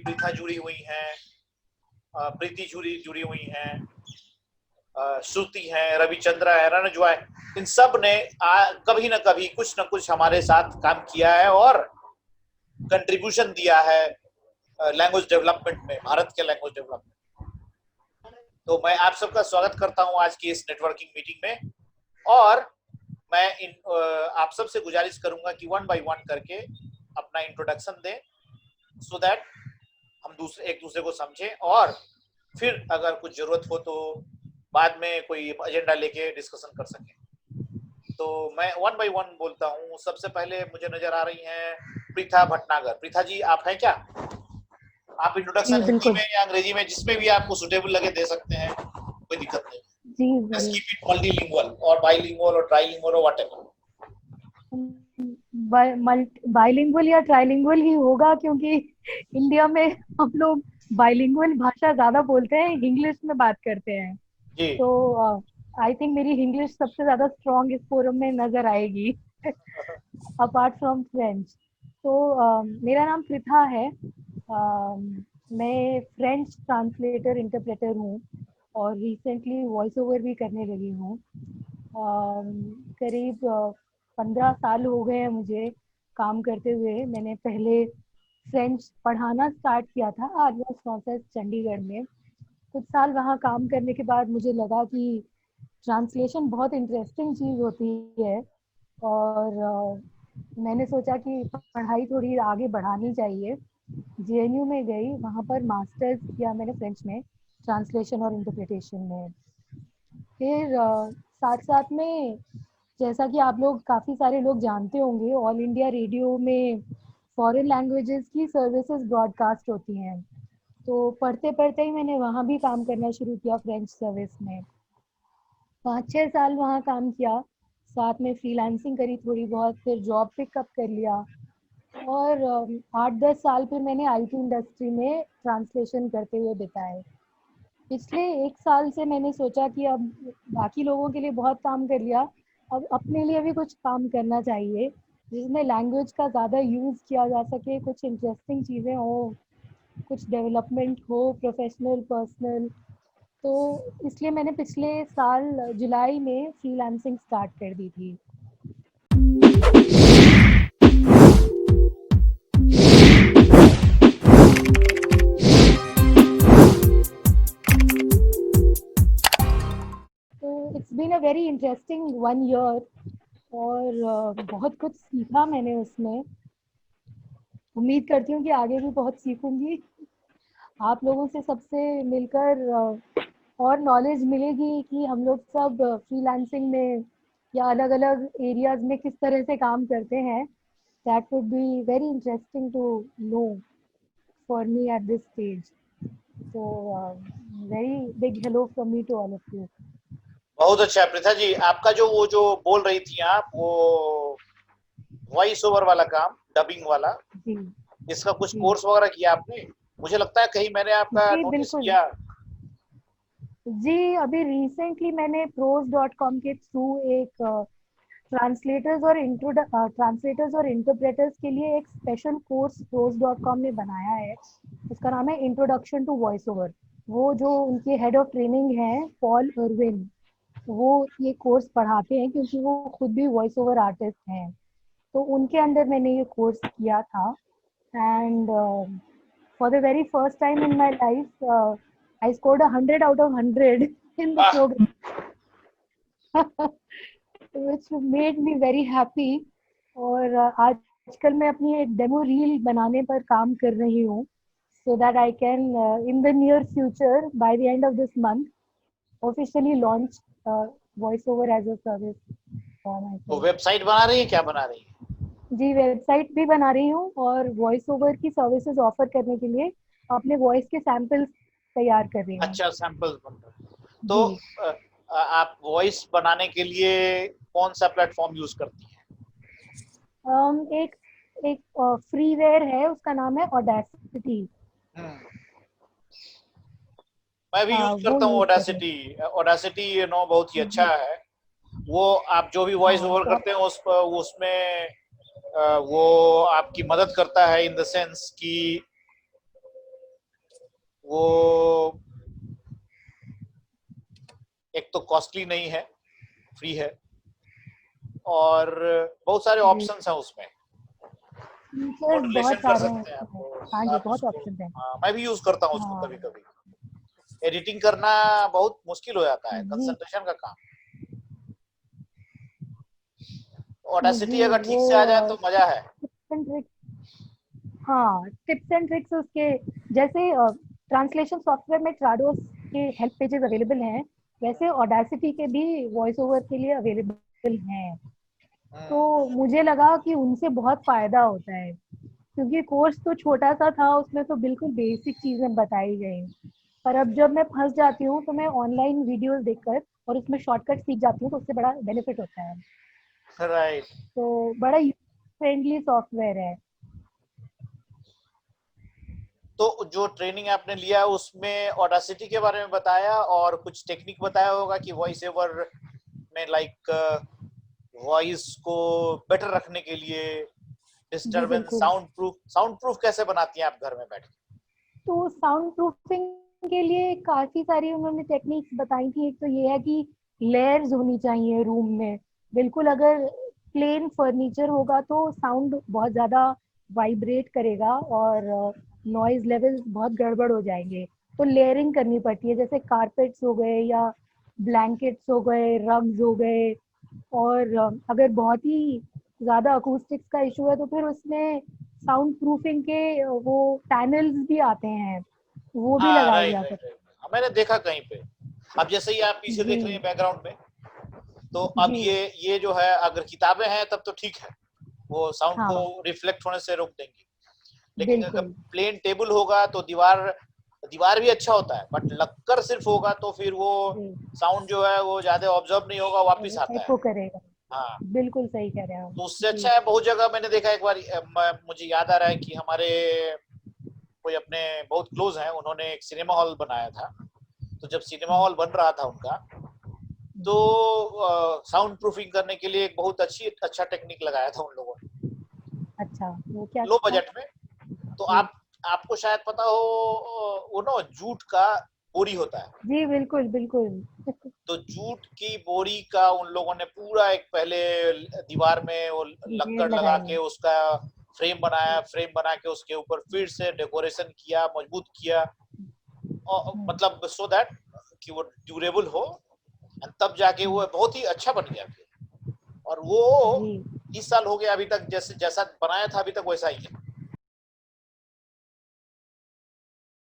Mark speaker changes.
Speaker 1: प्रीथा जुड़ी हुई हैं, प्रीति जुड़ी हुई हैं, श्रुति है, रविचंद्रा है, रणजुआ है। इन सब ने कभी न कभी कुछ न कुछ हमारे साथ काम किया है और कंट्रीब्यूशन दिया है लैंग्वेज डेवलपमेंट में, भारत के लैंग्वेज डेवलपमेंट। तो मैं आप सबका स्वागत करता हूं आज की इस नेटवर्किंग मीटिंग में, और मैं आप सबसे गुजारिश करूंगा कि वन बाय वन करके अपना इंट्रोडक्शन दें, सो दैट हम एक दूसरे को समझें और फिर अगर कुछ जरूरत हो तो बाद में कोई एजेंडा लेके डिस्कशन कर सकें। तो मैं वन बाय वन बोलता हूँ। सबसे पहले मुझे नजर आ रही हैं प्रीथा भटनागर। प्रीथा जी, आप हैं क्या? आप इंट्रोडक्शन हिंदी में या अंग्रेजी में, जिसमें भी आपको सुटेबल लगे दे सकते हैं, कोई दिक्कत नहीं।
Speaker 2: जी,
Speaker 1: जस्ट कीप इट मल्टीलिंगुअल और बाइलिंगुअल और ट्राइलिंगुअल और व्हाटएवर।
Speaker 2: बाइलिंगुअल या ट्राइलिंगुअल ही होगा, क्योंकि इंडिया में हम लोग बाइलिंगुअल भाषा ज्यादा बोलते हैं, इंग्लिश में बात करते हैं जी। तो आई थिंक मेरी इंग्लिश सबसे ज्यादा स्ट्रॉन्ग इस फोरम में नजर आएगी अपार्ट फ्रॉम फ्रेंच। तो मेरा नाम प्रीथा है। मैं फ्रेंच ट्रांसलेटर इंटरप्रेटर हूँ और रिसेंटली वॉइस ओवर भी करने लगी हूँ। करीब 15 साल हो गए हैं मुझे काम करते हुए। मैंने पहले फ्रेंच पढ़ाना स्टार्ट किया था आर्यस प्रोसेस चंडीगढ़ में। कुछ साल वहाँ काम करने के बाद मुझे लगा कि ट्रांसलेशन बहुत इंटरेस्टिंग चीज़ होती है और मैंने सोचा कि पढ़ाई थोड़ी आगे बढ़ानी चाहिए। जेएनयू में गई, वहाँ पर मास्टर्स किया मैंने फ्रेंच में, ट्रांसलेशन और इंटरप्रिटेशन में। फिर साथ साथ में, जैसा कि आप लोग काफ़ी सारे लोग जानते होंगे, ऑल इंडिया रेडियो में फॉरेन लैंग्वेजेस की सर्विसेज ब्रॉडकास्ट होती हैं। तो पढ़ते पढ़ते ही मैंने वहाँ भी काम करना शुरू किया फ्रेंच सर्विस में। 5-6 साल वहाँ काम किया, साथ में फ्रीलांसिंग करी थोड़ी बहुत, फिर जॉब पिकअप कर लिया और 8-10 साल फिर मैंने आईटी इंडस्ट्री में ट्रांसलेशन करते हुए बिताए। पिछले 1 साल से मैंने सोचा कि अब बाकी लोगों के लिए बहुत काम कर लिया, अब अपने लिए भी कुछ काम करना चाहिए जिसमें लैंग्वेज का ज़्यादा यूज़ किया जा सके, कुछ इंटरेस्टिंग चीज़ें हो, कुछ डेवलपमेंट हो, प्रोफेशनल पर्सनल। तो इसलिए मैंने पिछले साल जुलाई में फ्रीलांसिंग स्टार्ट कर दी थी। तो it's been a very interesting 1 year और बहुत कुछ सीखा मैंने उसमें। उम्मीद करती हूँ कि आगे भी बहुत सीखूंगी। आप लोगों से सबसे मिलकर और नॉलेज मिलेगी कि हम लोग सब फ्रीलांसिंग में या अलग अलग एरियाज में किस तरह से काम करते हैं। That would be very interesting to know for me at this stage. So very big hello from me to all of you.
Speaker 1: बहुत अच्छा प्रीथा जी, आपका जो बोल रही थी आप, वो वॉइस ओवर वाला काम, डबिंग वाला,
Speaker 2: जी,
Speaker 1: इसका कुछ कोर्स वगैरह किया आपने? मुझे लगता है कहीं मैंने आपका
Speaker 2: जी
Speaker 1: नोटिस
Speaker 2: बिल्कुल
Speaker 1: किया।
Speaker 2: जी। अभी रिसेंटली मैंने pros.com के थ्रू एक ट्रांसलेटर्स और इंटरप्रेटर्स के लिए एक स्पेशल कोर्स pros.com ने बनाया है। उसका नाम है इंट्रोडक्शन टू वॉइस ओवर। वो जो उनके हेड ऑफ ट्रेनिंग हैं पॉल इरविन, वो ये कोर्स पढ़ाते हैं क्योंकि वो खुद भी वॉइस ओवर आर्टिस्ट हैं। तो उनके अंडर मैंने ये कोर्स किया था and for the very first time in my life I scored 100 out of 100 in the program, which made me very happy. और आजकल मैं अपनी एक डेमो रील बनाने पर काम कर रही हूँ, so that I can in the near future, by the end of this month, officially launch voice over as a service for myself.
Speaker 1: तो वेबसाइट बना रही है, क्या बना रही है?
Speaker 2: जी, वेबसाइट भी बना रही हूँ और वॉइस ओवर की सर्विसेज ऑफर करने के लिए अपने वॉइस के सैंपल्स तैयार कर रही हूँ।
Speaker 1: अच्छा, सैंपल्स बन रहे हैं। तो आप वॉइस बनाने के लिए कौन सा प्लेटफॉर्म यूज करती हैं?
Speaker 2: एक फ्रीवेयर है, उसका नाम है ऑडेसिटी।
Speaker 1: मैं भी यूज करता हूँ ऑडेसिटी। ऑडेसिटी बहुत ही अच्छा है। वो आप जो भी वॉइस ओवर करते हैं उसमें वो आपकी मदद करता है इन द सेंस कि वो एक तो कॉस्टली नहीं है, फ्री है, और बहुत सारे
Speaker 2: जी,
Speaker 1: ऑप्शंस हैं उसमें।
Speaker 2: फीचर्स बहुत
Speaker 1: मॉड्यूलेशन कर
Speaker 2: सारे हैं
Speaker 1: सकते हैं आप,
Speaker 2: उसमें। हाँ
Speaker 1: तो
Speaker 2: जी,
Speaker 1: आप
Speaker 2: बहुत
Speaker 1: उसको,
Speaker 2: ऑप्शन हैं।
Speaker 1: हाँ, मैं भी यूज करता हूँ उसको कभी
Speaker 2: हाँ
Speaker 1: कभी। एडिटिंग करना बहुत मुश्किल हो जाता है,
Speaker 2: जी,
Speaker 1: कंसंट्रेशन का काम।
Speaker 2: जी
Speaker 1: ऑडेसिटी अगर
Speaker 2: वो
Speaker 1: ठीक से आ जाए तो मजा है।
Speaker 2: टिप्स एंड ट्रिक्स, हाँ टिप्स एंड ट्रिक्स उसके, जैसे ट्रांसलेशन सॉफ्टवेयर में ट्राडोस के हेल्प पेजेस अवेलेबल हैं, वैसे ऑडासिटी के भी वॉइस ओवर के लिए अवेलेबल हैं। तो
Speaker 1: हम्म,
Speaker 2: मुझे लगा कि उनसे बहुत फायदा होता है, क्योंकि कोर्स तो छोटा सा था, उसमें तो बिल्कुल बेसिक चीजें बताई गई। पर अब जब मैं फंस जाती हूँ तो मैं ऑनलाइन वीडियोस देखकर और उसमें शॉर्टकट सीख जाती हूँ, तो उससे बड़ा बेनिफिट होता है।
Speaker 1: राइट।
Speaker 2: तो बड़ा फ्रेंडली सॉफ्टवेयर है।
Speaker 1: तो जो ट्रेनिंग आपने लिया उसमें ऑडासिटी के बारे में बताया और कुछ टेक्निक बताया होगा कि वॉइस ओवर में, लाइक वॉइस को बेटर रखने के लिए,
Speaker 2: जी
Speaker 1: डिस्टरबेंस,
Speaker 2: बिल्कुल।
Speaker 1: साउंड प्रूफ कैसे बनाती हैं आप घर में बैठ
Speaker 2: तो साउंड प्रूफिंग के लिए काफी सारी उन्होंने टेक्निक्स बताई थी। एक तो ये है कि लेयर्स होनी चाहिए रूम में। बिल्कुल अगर प्लेन फर्नीचर होगा तो साउंड बहुत ज्यादा वाइब्रेट करेगा और नॉइज लेवल्स बहुत गड़बड़ हो जाएंगे। तो लेयरिंग करनी पड़ती है, जैसे कारपेट्स हो गए या ब्लैंकेट्स हो गए, रग्स हो गए। और अगर बहुत ही ज़्यादा अकूस्टिक्स का इशू है तो फिर उसमें साउंड प्रूफिंग के वो पैनल्स भी आते हैं, वो भी
Speaker 1: हाँ,
Speaker 2: लगाए
Speaker 1: राइट
Speaker 2: जा
Speaker 1: राइट
Speaker 2: सकते
Speaker 1: राइट, मैंने देखा कहीं पे। अब जैसे ही आप
Speaker 2: हैं।
Speaker 1: पीछे देख रहे हैं
Speaker 2: जी
Speaker 1: बैकग्राउंड में, तो अब
Speaker 2: जी।
Speaker 1: ये जो है, अगर किताबें हैं तब तो ठीक है, वो साउंड को
Speaker 2: हाँ
Speaker 1: रिफ्लेक्ट होने से रोक देंगी। लेकिन अगर
Speaker 2: बिल्कुल।
Speaker 1: प्लेन टेबल होगा तो दीवार दीवार भी अच्छा होता है, बट लक्कर सिर्फ होगा तो फिर वो
Speaker 2: जी
Speaker 1: साउंड जो है वो ज्यादा ऑब्जर्व नहीं होगा, वापिस आता है।
Speaker 2: एको करेगा।
Speaker 1: हाँ,
Speaker 2: बिल्कुल सही कह रहे हैं आप।
Speaker 1: तो उससे
Speaker 2: जी
Speaker 1: अच्छा है। बहुत जगह मैंने देखा, एक बार मुझे याद आ रहा है कि हमारे कोई अपने बहुत क्लोज हैं, उन्होंने एक सिनेमा हॉल बनाया था। तो जब सिनेमा हॉल बन रहा था उनका, तो साउंड प्रूफिंग करने के लिए एक बहुत अच्छा टेक्निक लगाया था उन लोगों ने,
Speaker 2: अच्छा, वो क्या
Speaker 1: लो
Speaker 2: था?
Speaker 1: बजट में। तो
Speaker 2: जी
Speaker 1: आपको शायद पता हो, वो ना जूट का बोरी होता है।
Speaker 2: जी बिल्कुल बिल्कुल।
Speaker 1: तो जूट की बोरी का उन लोगों ने पूरा एक पहले दीवार में वो
Speaker 2: ढेर
Speaker 1: लक्कड़ लगा
Speaker 2: लगाए।
Speaker 1: के उसका फ्रेम बनाया, फ्रेम बना के उसके ऊपर फिर से डेकोरेशन किया, मजबूत किया, और
Speaker 2: हम्म,
Speaker 1: मतलब सो दैट कि वो ड्यूरेबल हो, तब जाके वो
Speaker 2: हम्म,
Speaker 1: बहुत ही अच्छा बन गया फिर। और वो
Speaker 2: जी
Speaker 1: 20 साल हो गया अभी तक, जैसे जैसा बनाया था अभी तक वैसा ही है।